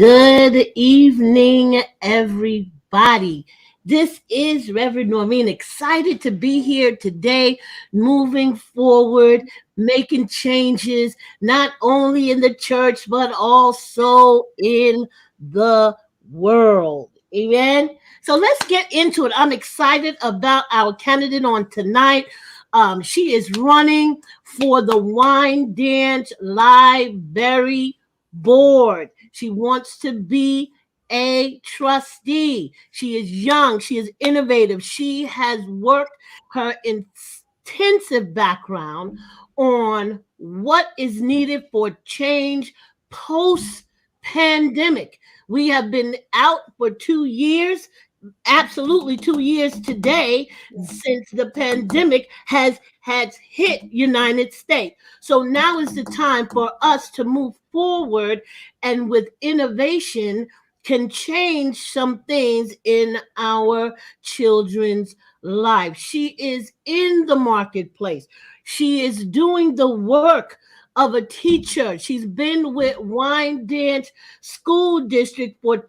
Good evening, everybody. This is Reverend Noreen, excited to be here today, moving forward, making changes, not only in the church, but also in the world. Amen. So let's get into it. I'm excited about our candidate on tonight. She is running for the Wyandanch Library board. She wants to be a trustee. She is young. She is innovative. She has worked her intensive background on what is needed for change post pandemic. We have been out for 2 years, absolutely 2 years today, since the pandemic has hit United States. So now is the time for us to move forward, and with innovation can change some things in our children's lives. She is in the marketplace. She is doing the work of a teacher. She's been with Wyandanch School District for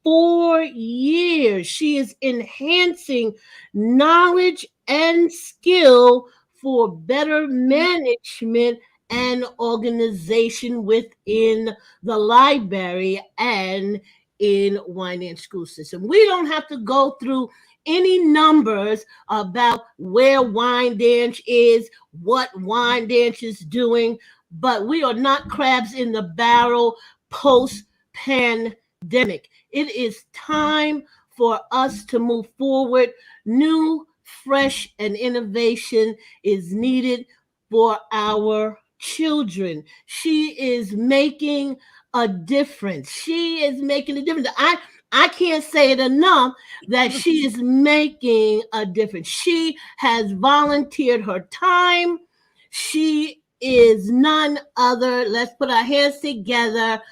4 years. She is enhancing knowledge and skill for better management and organization within the library and in Wyandanch school system. We don't have to go through any numbers about where Wyandanch is, what Wyandanch is doing, but we are not crabs in the barrel post pandemic. It is time for us to move forward. New, fresh, and innovation is needed for our children. She is making a difference. She is making a difference. I can't say it enough that she is making a difference. She has volunteered her time. She is none other. Let's put our hands together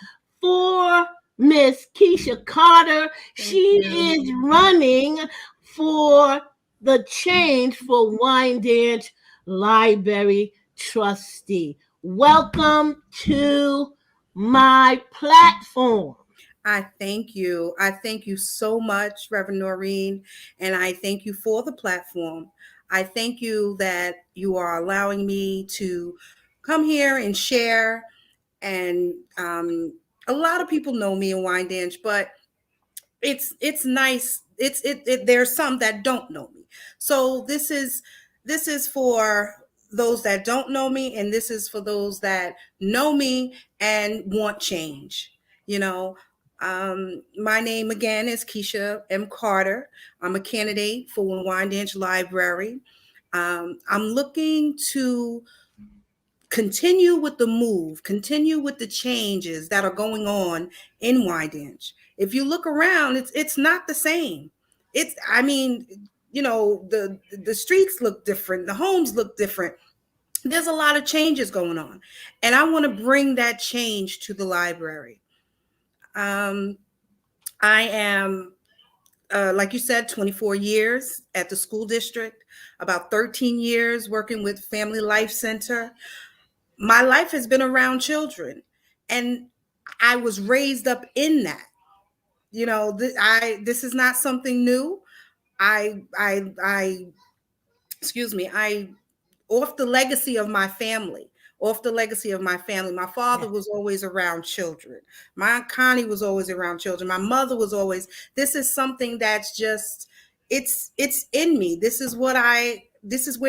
for Miss KISHA Carter. She is running for the change for Wyandanch Library Trustee. Welcome to my platform. I thank you. I thank you so much, Reverend Noreen, and I thank you for the platform. I thank you that you are allowing me to come here and share. And a lot of people know me in Wyandanch, but it's nice. There's some that don't know me. So this is for those that don't know me, and this is for those that know me and want change. You know, my name again is KISHA M. Carter. I'm a candidate for Wyandanch Library. I'm looking to continue with the move, continue with the changes that are going on in Wyandanch. If you look around, it's not the same. The streets look different, the homes look different. There's a lot of changes going on, and I want to bring that change to the library. I am, like you said, 24 years at the school district, about 13 years working with Family Life Center. My life has been around children, and I was raised up in that. You know, this is not something new. I excuse me, I off the legacy of my family. Off the legacy of my family. My father was always around children. My Aunt Connie was always around children. My mother was always. This is something that's just it's in me. This is where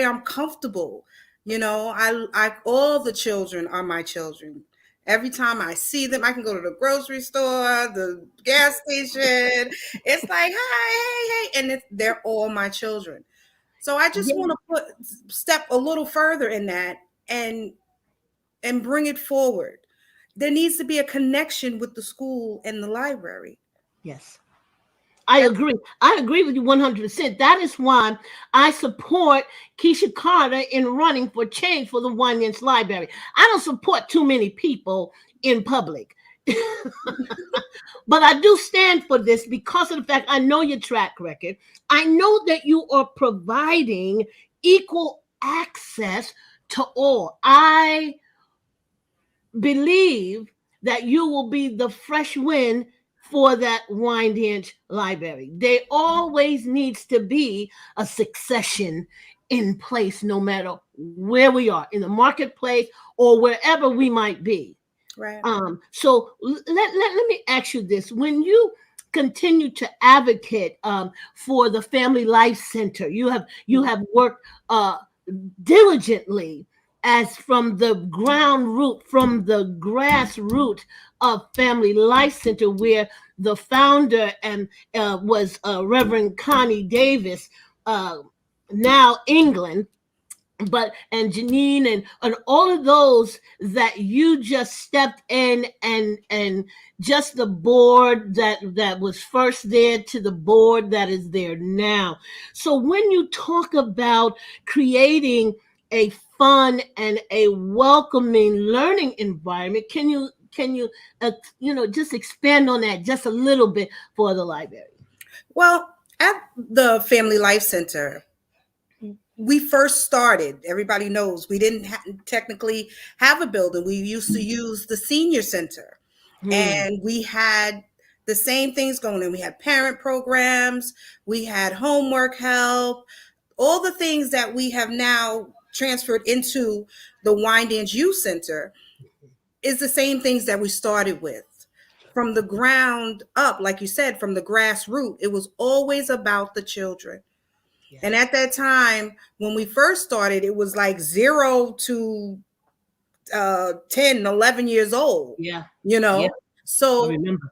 I'm comfortable. You know, I all the children are my children. Every time I see them, I can go to the grocery store, the gas station. It's like, hi, hey, and they're all my children. So I just want to step a little further in that and bring it forward. There needs to be a connection with the school and the library. Yes. I agree. I agree with you 100%. That is why I support KISHA Carter in running for change for the Wyandanch Library. I don't support too many people in public. But I do stand for this because of the fact I know your track record. I know that you are providing equal access to all. I believe that you will be the fresh wind for that Wyandanch Library. There always needs to be a succession in place, no matter where we are in the marketplace or wherever we might be. Right. So let me ask you this: when you continue to advocate for the Family Life Center, you have worked diligently as from the ground root, from the grassroots of Family Life Center, where the founder and was Reverend Connie Davis, uh, now England, but and Janine and all of those that you just stepped in, and just the board that was first there to the board that is there now. So when you talk about creating a fun and a welcoming learning environment, can you just expand on that just a little bit for the library? Well, at the Family Life Center, we first started, everybody knows we didn't technically have a building. We used to use the senior center, Hmm. and we had the same things going on. We had parent programs, we had homework help, all the things that we have now transferred into the Wyandanch Youth Center is the same things that we started with. From the ground up, like you said, from the grassroots, it was always about the children. And Yes. at that time, when we first started, it was like 0 to 10, 11 years old, Yeah. you Yeah. know? I So, remember.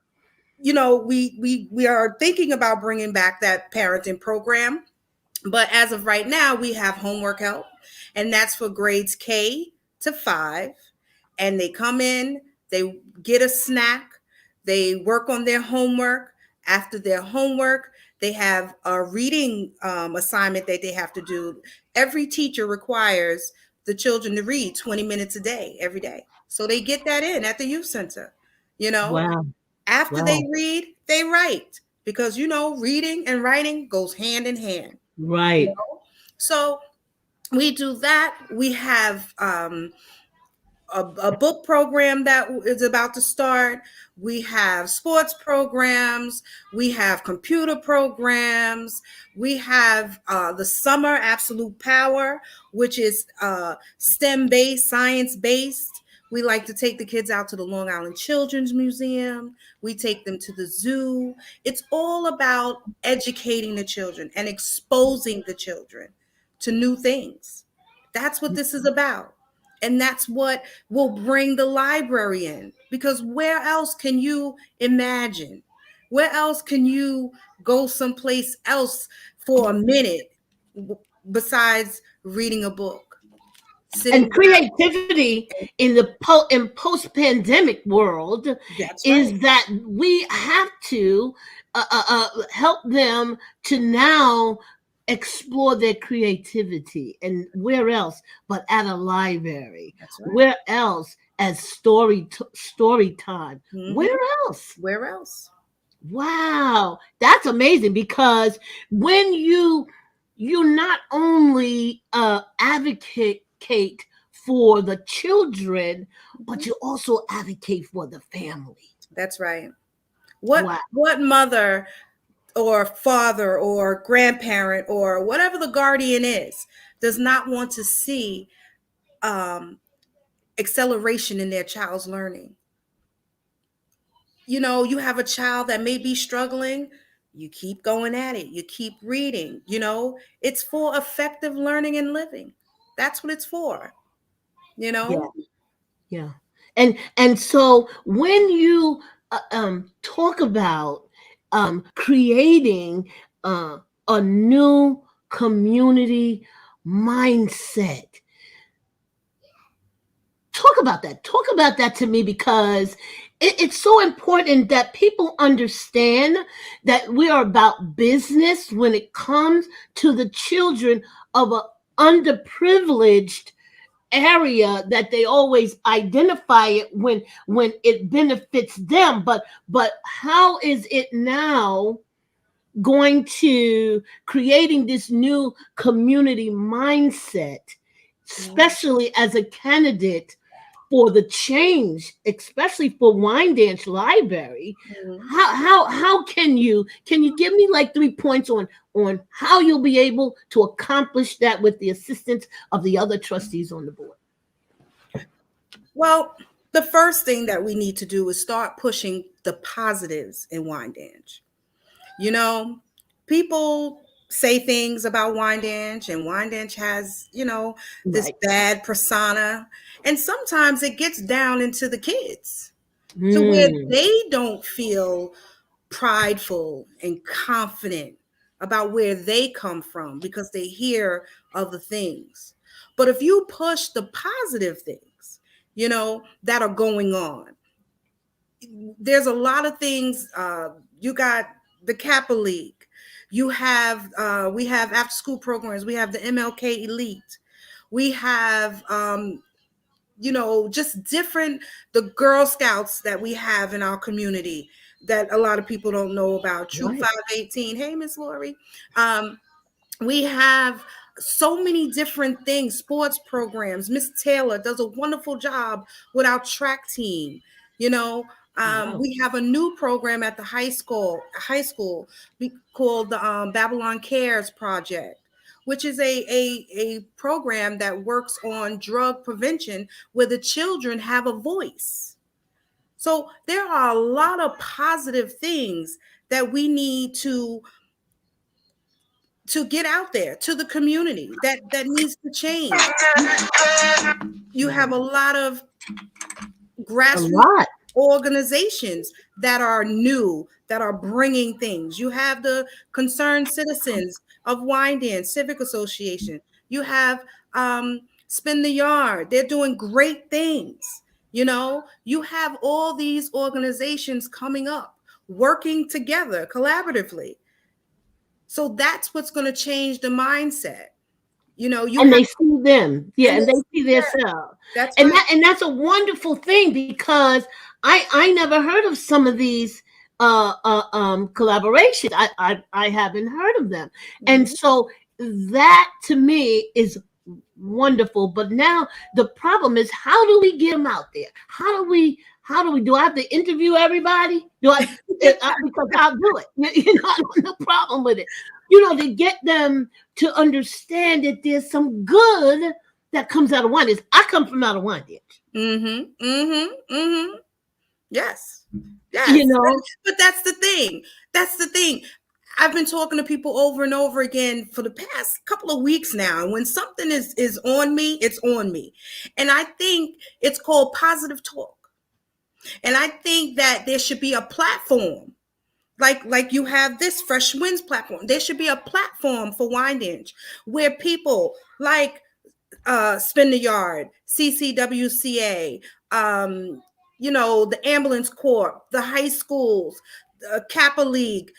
we are thinking about bringing back that parenting program. But as of right now, we have homework help, and that's for grades K to 5. And they come in, they get a snack, they work on their homework. After their homework, they have a reading assignment that they have to do. Every teacher requires the children to read 20 minutes a day, every day. So they get that in at the youth center. You know, Wow. after they Wow. read, they write, because reading and writing goes hand in hand. You Right. know? So we do that. We have a book program that is about to start. We have sports programs. We have computer programs. We have the summer absolute power, which is STEM based, science based. We like to take the kids out to the Long Island Children's Museum. We take them to the zoo. It's all about educating the children and exposing the children to new things. That's what this is about. And that's what will bring the library in. Because where else can you imagine? Where else can you go someplace else for a minute besides reading a book, sitting And down? creativity in the post pandemic world That's right. is that we have to help them to now explore their creativity, and where else but at a library? That's right. Where else as story time? Hmm. Where else? Where else? Wow, that's amazing, because when you not only advocate for the children, but Mhm. you also advocate for the family. That's right. What Wow. what mother or father or grandparent or whatever the guardian is does not want to see um, acceleration in their child's learning? You have a child that may be struggling, you keep going at it, you keep reading. It's for effective learning and living. That's what it's for, you Yeah, know? yeah. And so when you talk about creating uh, a new community mindset, talk about that to me, because it's so important that people understand that we are about business when it comes to the children of a underprivileged area, that they always identify it when it benefits them, but how is it now going to creating this new community mindset, Mhm. especially as a candidate for the change, especially for Wyandanch Library. Mhm. How can you give me like 3 points on how you'll be able to accomplish that with the assistance of the other trustees on the board? Well, the first thing that we need to do is start pushing the positives in Wyandanch. You know, people say things about Wyandanch, and Wyandanch has, this Right. bad persona. And sometimes it gets down into the kids to where Mm, they don't feel prideful and confident about where they come from because they hear other things. But if you push the positive things, that are going on, there's a lot of things. You got the Kappa League. We have after school programs. We have the MLK Elite. We have just different, the Girl Scouts that we have in our community that a lot of people don't know about. Troop right. 518. Hey, Miss Lori. Um, we have so many different things, sports programs. Miss Taylor does a wonderful job with our track team. You know, Wow. we have a new program at the high school called the Babylon Cares Project, which is a program that works on drug prevention where the children have a voice. So there are a lot of positive things that we need to get out there to the community that needs to change. You have a lot of A grassroots lot. organizations that are new, that are bringing things. You have the Concerned Citizens of Wyandanch Civic Association. You have Spin the Yard. They're doing great things. You have all these organizations coming up, working together collaboratively. So that's what's going to change the mindset. You And have, they see them, yeah, and and they they see see their that. self, That's and right. that's a wonderful thing because I never heard of some of these collaborations. I haven't heard of them, and Mhm. so that to me is wonderful. But now the problem is, how do we get them out there? How do we do I have to interview everybody? Because I'll do it. I don't have no problem with it. To get them to understand that there's some good that comes out of wine. I come from out of wine, Mhm. Mhm. Mhm. Yes. you Yes. know. But that's the thing. That's the thing. I've been talking to people over and over again for the past couple of weeks now. And when something is on me, it's on me. And I think it's called positive talk. And I think that there should be a platform like you have this Fresh Winds platform. There should be a platform for Wyandanch where people like Spin the Yard, CCWCA, the Ambulance Corps, the high schools, the Kappa League.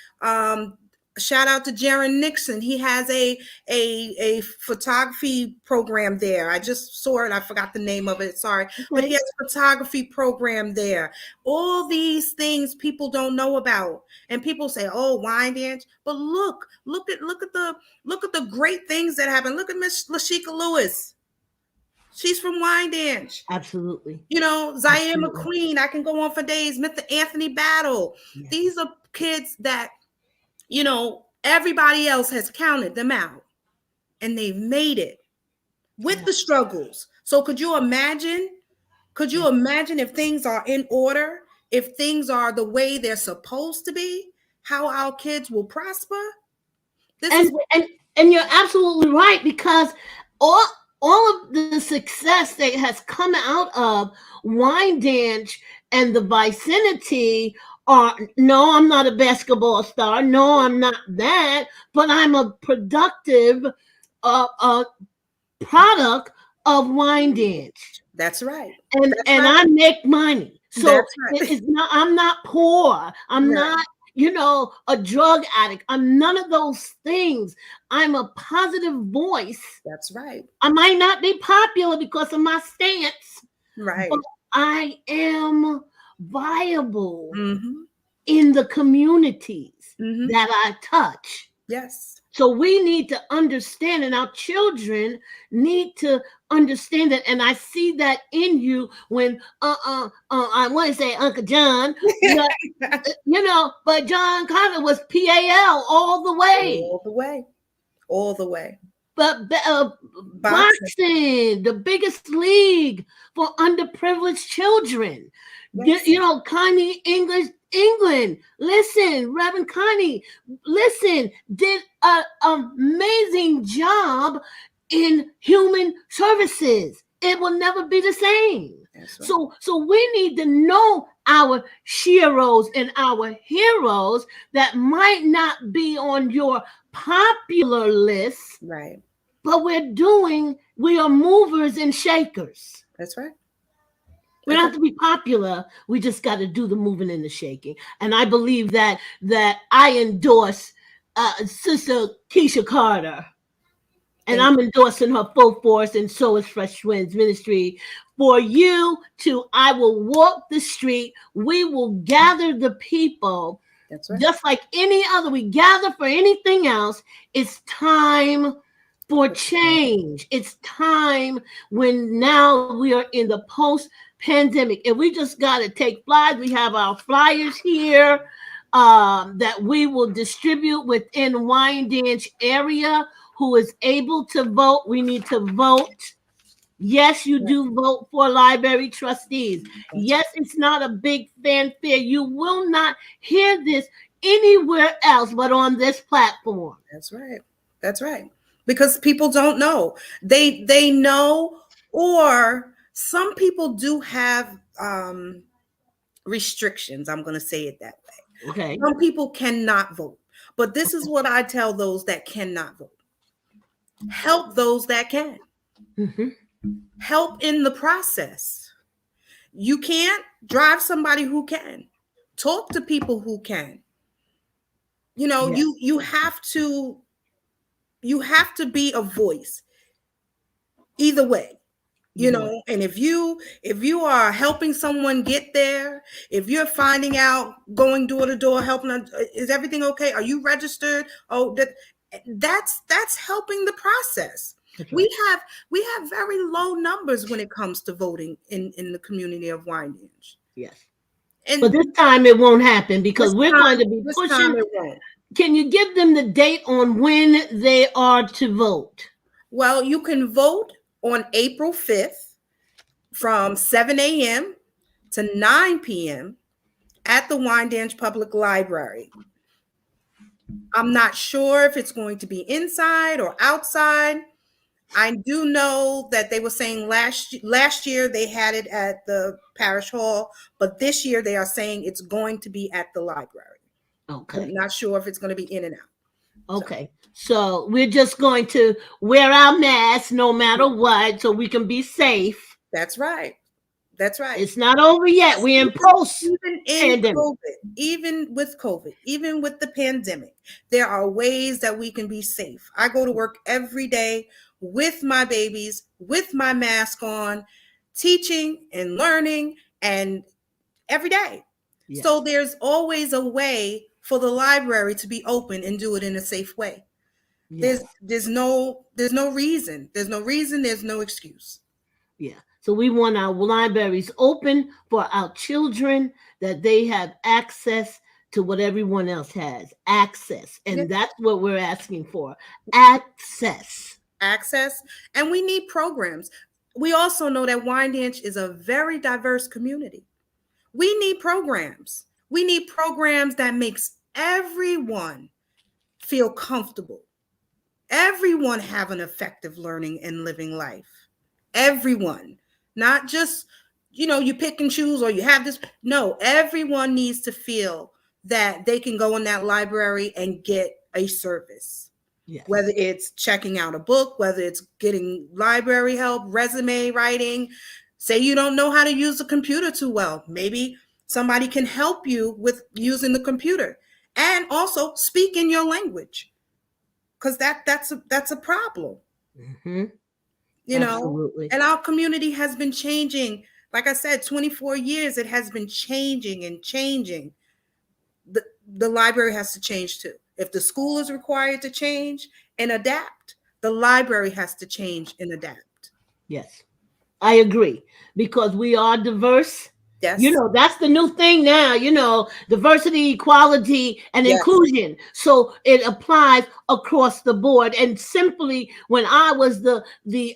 Shout out to Jaron Nixon. He has a photography program there. I just saw it. I forgot the name of it. Sorry, but he Okay. has a photography program there. All these things people don't know about, and people say, "Oh, Wyandanch," but look at the great things that happen. Look at Miss Lashika Lewis. She's from Wyandanch. Absolutely. Zaire Absolutely. McQueen. I can go on for days. Mr. Anthony Battle. Yes. These are kids that, everybody else has counted them out and they've made it with Yeah. the struggles. So could you imagine? Could Yeah. you imagine if things are in order, if things are the way they're supposed to be, how our kids will prosper? This is and what. and and you're absolutely right, because all of the success that has come out of Wyandanch and the vicinity are, no, I'm not a basketball star, no, I'm not that, but I'm a productive uh, product of Wyandanch, That's right. That's and right. I make money. So That's right. it's not, I'm not poor. I'm Right. not, a drug addict. I'm none of those things. I'm a positive voice. That's right. I might not be popular because of my stance, but Right. I am viable Mm-hmm. in the communities Mm-hmm. that I touch. Yes. So we need to understand, and our children need to understand that. And I see that in you when I want to say Uncle John, but but John Connor was PAL all the way. All the way. All the way. But Boxing. boxing, the biggest league for underprivileged children. Yes. Connie English, England. Listen, Reverend Connie, listen, did an amazing job in human services. It will never be the same. That's right. So we need to know our sheroes and our heroes that might not be on your popular list, Right. but we are movers and shakers. That's right. We don't That's have to be popular. We just got to do the moving and the shaking. And I believe that I endorse Sister Keisha Carter, and Thank I'm endorsing her full force, and so is Fresh Winds Ministry. For you to, I will walk the street. We will gather the people, That's right. just like any other. We gather for anything else. It's time for change. It's time when now we are in the post pandemic, and we just got to take flies. We have our flyers here that we will distribute within Wyandanch area. Who is able to vote? We need to vote. Yes, you Right. do vote for library trustees. That's Yes, it's not a big fanfare. You will not hear this anywhere else but on this platform. That's right. That's right. Because people don't know. They know, or some people do have restrictions. I'm going to say it that way. Okay. Some people cannot vote. But this is what I tell those that cannot vote. Help those that can. Mm-hmm. Help in the process. You can't drive somebody who can. Talk to people who can. Yeah. You have to be a voice either way. Either way. And if you are helping someone get there, if you're finding out, going door to door, helping them, is everything okay, are you registered, that's helping the process. That's we right. have we have very low numbers when it comes to voting in the community of Wyandanch. Yes. And But this time it won't happen because we're going to be this time pushing. it won't. Can you give them the date on when they are to vote? Well, you can vote on April 5th from 7 a.m. to 9 p.m. at the Wyandanch Public Library. I'm not sure if it's going to be inside or outside. I do know that they were saying last year they had it at the parish hall, but this year they are saying it's going to be at the library. Okay. I'm not sure if it's going to be in and out. Okay. So we're just going to wear our masks no matter what so we can be safe. That's right. That's right. It's not over yet. We're in post Even in pandemic. COVID, even with the pandemic, there are ways that we can be safe. I go to work every day with my babies, with my mask on, teaching and learning, and every day. Yes. So there's always a way for the library to be open and do it in a safe way. Yes. There's no reason. There's no excuse. Yeah. So we want our libraries open for our children, that they have access to what everyone else has. Access. And Yeah. that's what we're asking for. Access. Access. And we need programs. We also know that Wyandanch is a very diverse community. We need programs. We need programs that makes everyone feel comfortable. Everyone have an effective learning and living life. Everyone, not just, you pick and choose or you have this. No, everyone needs to feel that they can go in that library and get a service. Yes. Whether it's checking out a book, whether it's getting library help, resume writing. Say you don't know how to use the computer too well. Maybe somebody can help you with using the computer. And also speak in your language. Because that's a problem. Mm-hmm. Absolutely. And our community has been changing. Like I said, 24 years, it has been changing and changing. The library has to change too. If the school is required to change and adapt, the library has to change and adapt. Yes. I agree because we are diverse. Yes. That's the new thing now, diversity, equality, and Yes. inclusion. So it applies across the board. And simply when I was the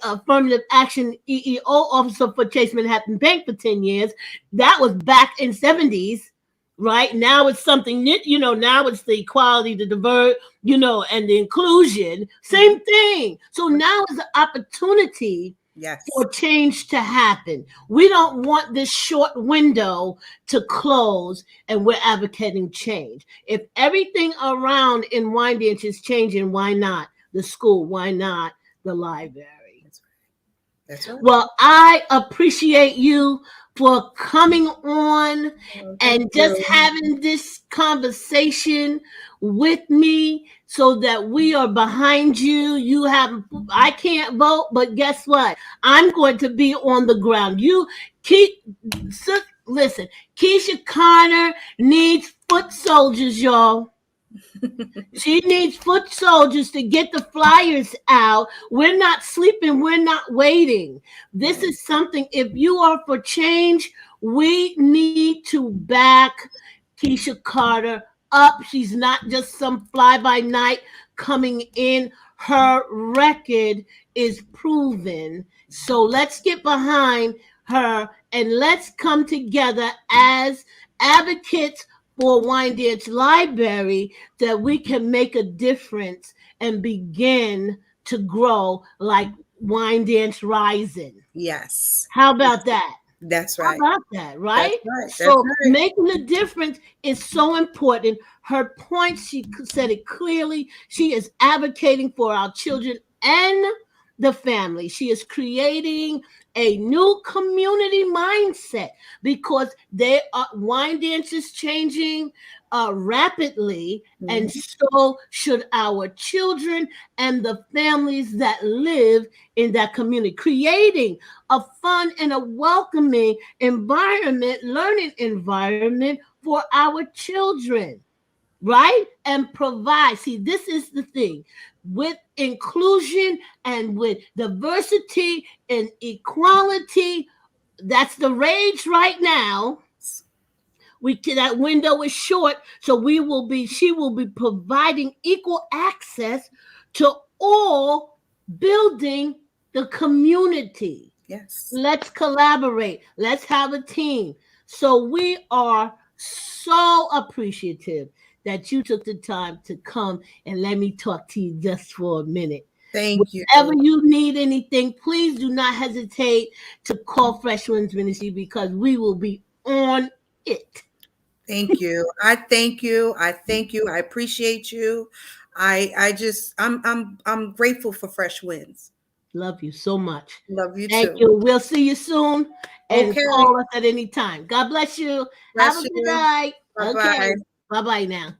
affirmative action EEO officer for Chase Manhattan Bank for 10 years, that was back in 70s. Right now it's something new, now it's the equality, the divert, and the inclusion. Same thing. So now is the opportunity Yes. for change to happen. We don't want this short window to close, and we're advocating change. If everything around in Wyandanch is changing, why not the school? Why not the library? That's right. That's right. Well, I appreciate you for coming on Oh, thank and just you. having this conversation with me so that we are behind you. I can't vote, but guess what? I'm going to be on the ground. You keep, listen, Keisha Connor needs foot soldiers, y'all. She needs foot soldiers to get the flyers out. We're not sleeping. We're not waiting. This Right. is something, if you are for change, we need to back Keisha Carter up. She's not just some fly by night coming in. Her record is proven. So let's get behind her and let's come together as advocates for Wyandanch Library that we can make a difference and begin to grow like Wyandanch Rising. Yes. How about that? That's How right. about that, That's right? right. That's So right. making a difference is so important. Her point, she said it clearly. She is advocating for our children and the family. She is creating a new community mindset because Wyandanch is changing rapidly, and Mhm. so should our children and the families that live in that community. Creating a fun and a welcoming environment, learning environment for our children, right? And provide. See, this is the thing with inclusion and with diversity and equality. That's the rage right now. That window is short, so she will be providing equal access to all, building the community. Yes. Let's collaborate. Let's have a team. So we are so appreciative that you took the time to come and let me talk to you just for a minute. Thank you. Whenever you need anything, please do not hesitate to call Fresh Winds Ministry because we will be on it. Thank you. I thank you. I thank you. I appreciate you. I just I'm grateful for fresh winds. Love you so much. Love you Thank too. you. We'll see you soon and Okay. call us at any time. God bless you. Have Bless a good you. night. Bye Okay. bye. Bye bye now.